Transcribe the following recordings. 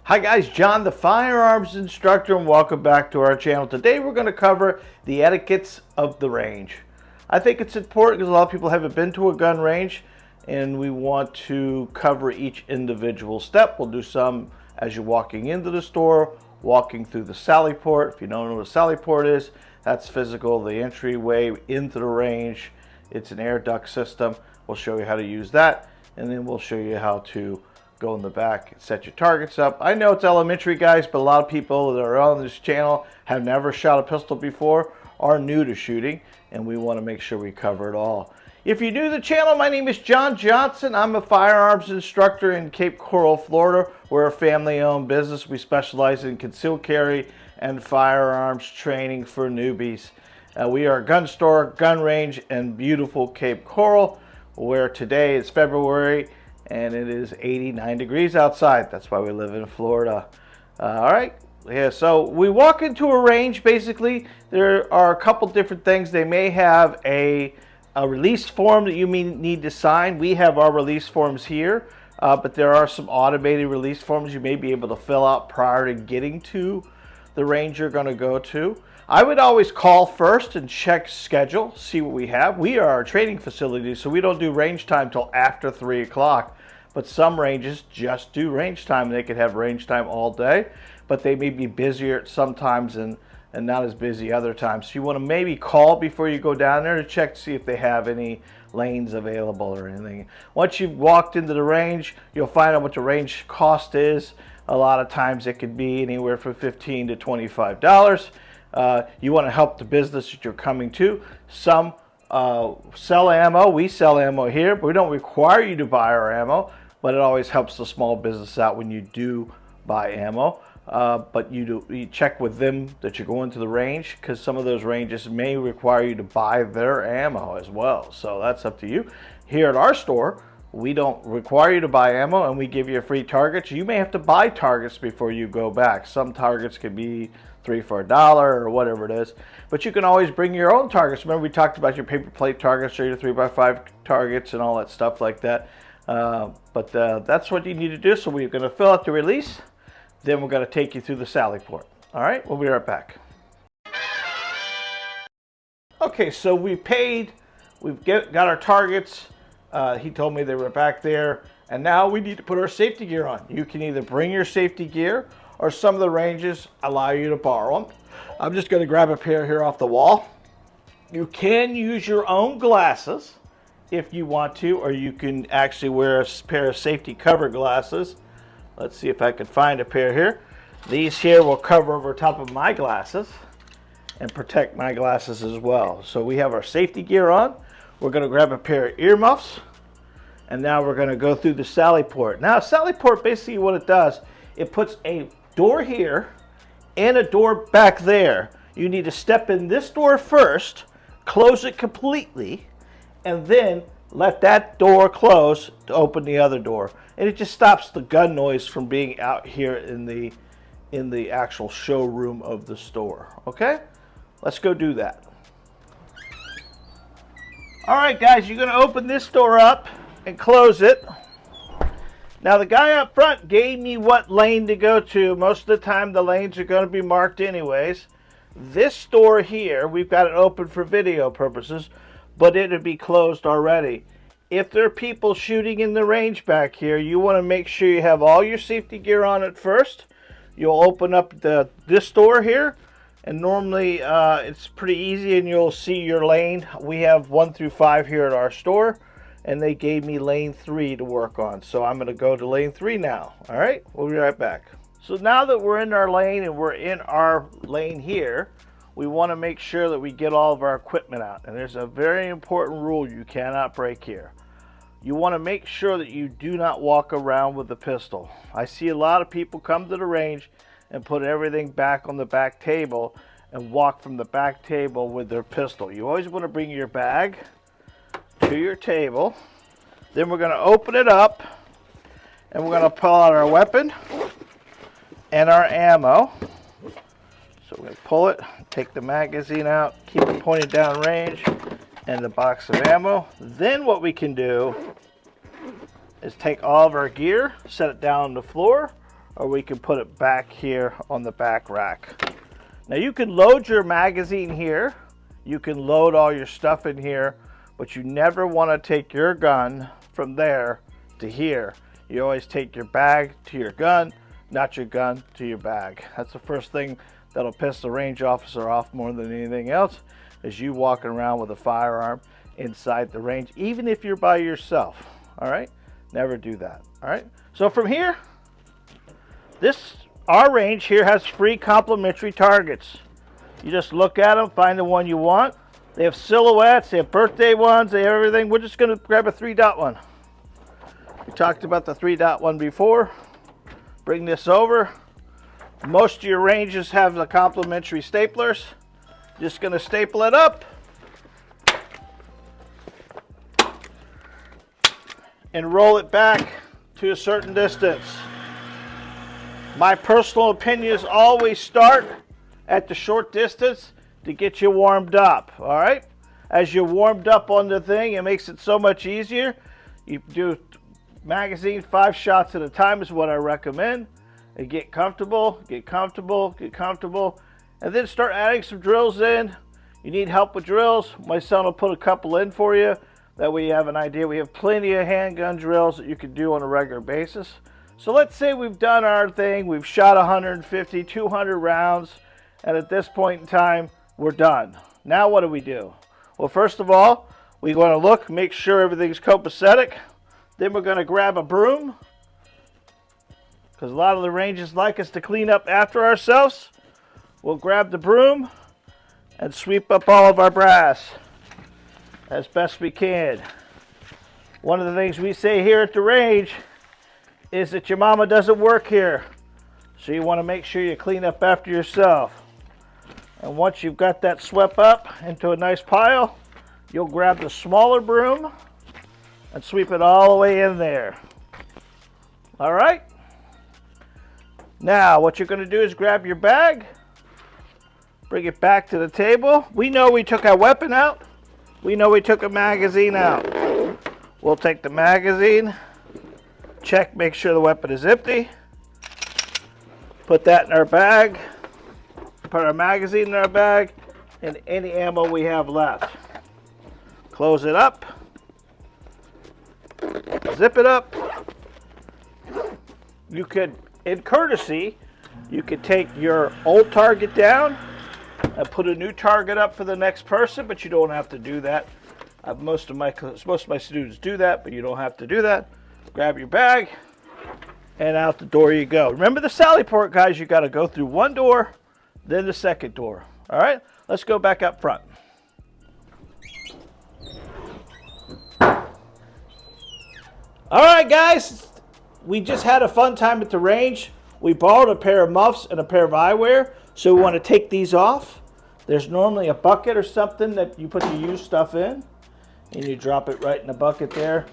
Hi guys, John the Firearms Instructor, and welcome back to our channel. Today we're going to cover the etiquettes of the range. I think it's important because a lot of people haven't been to a gun range, and we want to cover each individual step. We'll do some as you're walking into the store, walking through the sally port. If you don't know what a sally port is, that's physical, the entryway into the range. It's an air duct system. We'll show you how to use that, and then we'll show you how to go in the back and set your targets up. I know it's elementary, guys, but a lot of people that are on this channel have never shot a pistol before, are new to shooting, and we want to make sure we cover it all. If you're new to the channel, my name is John Johnson. I'm a firearms instructor in Cape Coral, Florida. We're a family-owned business. We specialize in concealed carry and firearms training for newbies. We are a gun store, gun range in beautiful Cape Coral, where today is February and it is 89 degrees outside. That's why we live in Florida. All right, yeah, so we walk into a range. Basically, there are a couple different things. They may have a release form that you may need to sign. We have our release forms here, but there are some automated release forms you may be able to fill out prior to getting to the range you're going to go to. I would always call first and check schedule, see what we have. We are a training facility, so we don't do range time till after 3 o'clock. But some ranges just do range time. They could have range time all day, but they may be busier sometimes and not as busy other times. So you want to maybe call before you go down there to check to see if they have any lanes available or anything. Once you've walked into the range, you'll find out what the range cost is. A lot of times it could be anywhere from $15 to $25. You want to help the business that you're coming to. Some sell ammo. We sell ammo here, but we don't require you to buy our ammo, but it always helps the small business out when you do buy ammo. But you check with them that you're going to the range, because some of those ranges may require you to buy their ammo as well. So that's up to you. Here at our store, we don't require you to buy ammo, and we give you a free target. You may have to buy targets before you go back. Some targets could be 3 for $1 or whatever it is, but you can always bring your own targets. Remember, we talked about your paper plate targets or your 3x5 targets and all that stuff like that. But that's what you need to do. So we're going to fill out the release, then we're going to take you through the sally port. All right, we'll be right back. Okay, so we paid, we've got our targets. He told me they were back there, and now we need to put our safety gear on. You can either bring your safety gear, or some of the ranges allow you to borrow them. I'm just going to grab a pair here off the wall. You can use your own glasses if you want to, or you can actually wear a pair of safety cover glasses. Let's see if I can find a pair here. These here will cover over top of my glasses and protect my glasses as well. So we have our safety gear on. We're going to grab a pair of earmuffs, and now we're going to go through the sally port. Now, sally port, basically what it does, it puts a door here and a door back there. You need to step in this door first, close it completely, and then let that door close to open the other door. And it just stops the gun noise from being out here in the actual showroom of the store. Okay, let's go do that. All right, guys, you're going to open this door up and close it. Now, the guy up front gave me what lane to go to. Most of the time, the lanes are going to be marked anyways. This door here, we've got it open for video purposes, but it'll be closed already. If there are people shooting in the range back here, you want to make sure you have all your safety gear on at first. You'll open up this door here, and normally it's pretty easy, and you'll see your lane. We have 1 through 5 here at our store, and they gave me lane 3 to work on. So I'm going to go to lane 3 now. All right, we'll be right back. So now that we're in our lane and we're in our lane here, we want to make sure that we get all of our equipment out. And there's a very important rule you cannot break here. You want to make sure that you do not walk around with the pistol. I see a lot of people come to the range and put everything back on the back table and walk from the back table with their pistol. You always want to bring your bag to your table. Then we're going to open it up, and we're going to pull out our weapon and our ammo. So we're going to pull it, take the magazine out, keep it pointed down range, and the box of ammo. Then what we can do is take all of our gear, set it down on the floor, or we can put it back here on the back rack. Now you can load your magazine here, you can load all your stuff in here, but you never want to take your gun from there to here. You always take your bag to your gun, not your gun to your bag. That's the first thing that'll piss the range officer off more than anything else, is you walking around with a firearm inside the range, even if you're by yourself. All right, never do that. All right, so from here, our range here has free complimentary targets. You just look at them, find the one you want. They have silhouettes, they have birthday ones, they have everything. We're just gonna grab a 3-dot one. We talked about the 3-dot one before. Bring this over. Most of your ranges have the complimentary staplers. Just gonna staple it up. And roll it back to a certain distance. My personal opinion is always start at the short distance to get you warmed up, all right? As you're warmed up on the thing, it makes it so much easier. You do magazine 5 shots at a time is what I recommend. And get comfortable, get comfortable, get comfortable, and then start adding some drills in. You need help with drills, my son will put a couple in for you. That way you have an idea. We have plenty of handgun drills that you can do on a regular basis. So let's say we've done our thing, we've shot 150, 200 rounds, and at this point in time, we're done. Now what do? Well, first of all, we want to look, make sure everything's copacetic. Then we're going to grab a broom, because a lot of the ranges like us to clean up after ourselves. We'll grab the broom and sweep up all of our brass as best we can. One of the things we say here at the range is that your mama doesn't work here. So you want to make sure you clean up after yourself. And once you've got that swept up into a nice pile, you'll grab the smaller broom and sweep it all the way in there. All right? Now, what you're going to do is grab your bag, bring it back to the table. We know we took our weapon out. We know we took a magazine out. We'll take the magazine, check, make sure the weapon is empty. Put that in our bag. Put our magazine in our bag and any ammo we have left. Close it up. Zip it up. You could, in courtesy, you could take your old target down and put a new target up for the next person, but you don't have to do that. Most of my students do that, but you don't have to do that. Grab your bag, and out the door you go. Remember the sally port, guys, you got to go through one door, then the second door. All right, let's go back up front. All right, guys, we just had a fun time at the range. We borrowed a pair of muffs and a pair of eyewear, so we want to take these off. There's normally a bucket or something that you put the used stuff in, and you drop it right in the bucket there.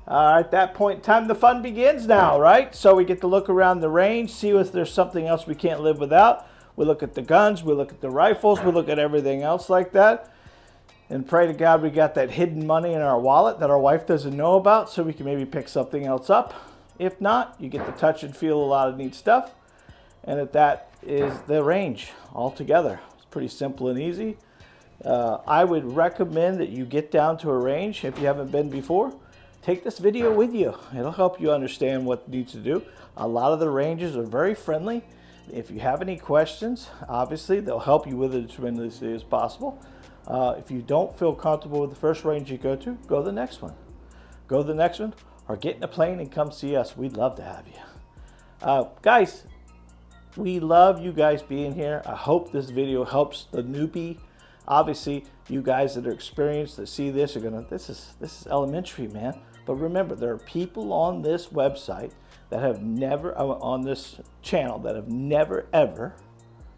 At that point in time, the fun begins now, right? So we get to look around the range, see if there's something else we can't live without. We look at the guns, we look at the rifles, we look at everything else like that. And pray to God we got that hidden money in our wallet that our wife doesn't know about, so we can maybe pick something else up. If not, you get to touch and feel a lot of neat stuff. And that is the range altogether. It's pretty simple and easy. I would recommend that you get down to a range if you haven't been before. Take this video with you. It'll help you understand what needs to do. A lot of the ranges are very friendly. If you have any questions, obviously they'll help you with it as tremendously as possible. If you don't feel comfortable with the first range you go to the next one. Go to the next one, or get in a plane and come see us. We'd love to have you. Guys, we love you guys being here. I hope this video helps the newbie. Obviously, you guys that are experienced that see this are gonna, this is elementary, man. But remember, there are people on this website that have never, on this channel, that have never ever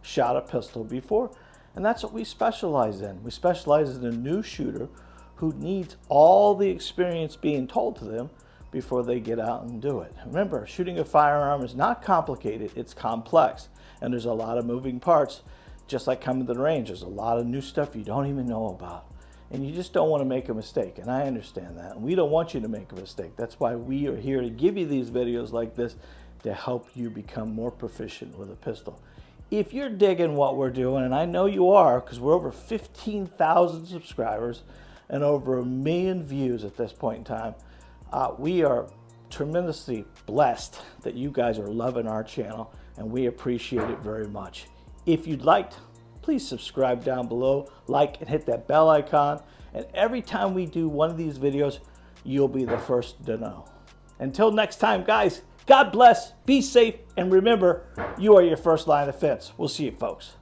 shot a pistol before. And that's what we specialize in. We specialize in a new shooter who needs all the experience being told to them before they get out and do it. Remember, shooting a firearm is not complicated, it's complex. And there's a lot of moving parts, just like coming to the range. There's a lot of new stuff you don't even know about. And you just don't want to make a mistake, and I understand that. And we don't want you to make a mistake. That's why we are here to give you these videos like this to help you become more proficient with a pistol. If you're digging what we're doing, and I know you are because we're over 15,000 subscribers and over 1 million views at this point in time, we are tremendously blessed that you guys are loving our channel, and we appreciate it very much. If you'd like, please subscribe down below, like and hit that bell icon, and every time we do one of these videos, you'll be the first to know. Until next time, guys, God bless, be safe, and remember, you are your first line of defense. We'll see you, folks.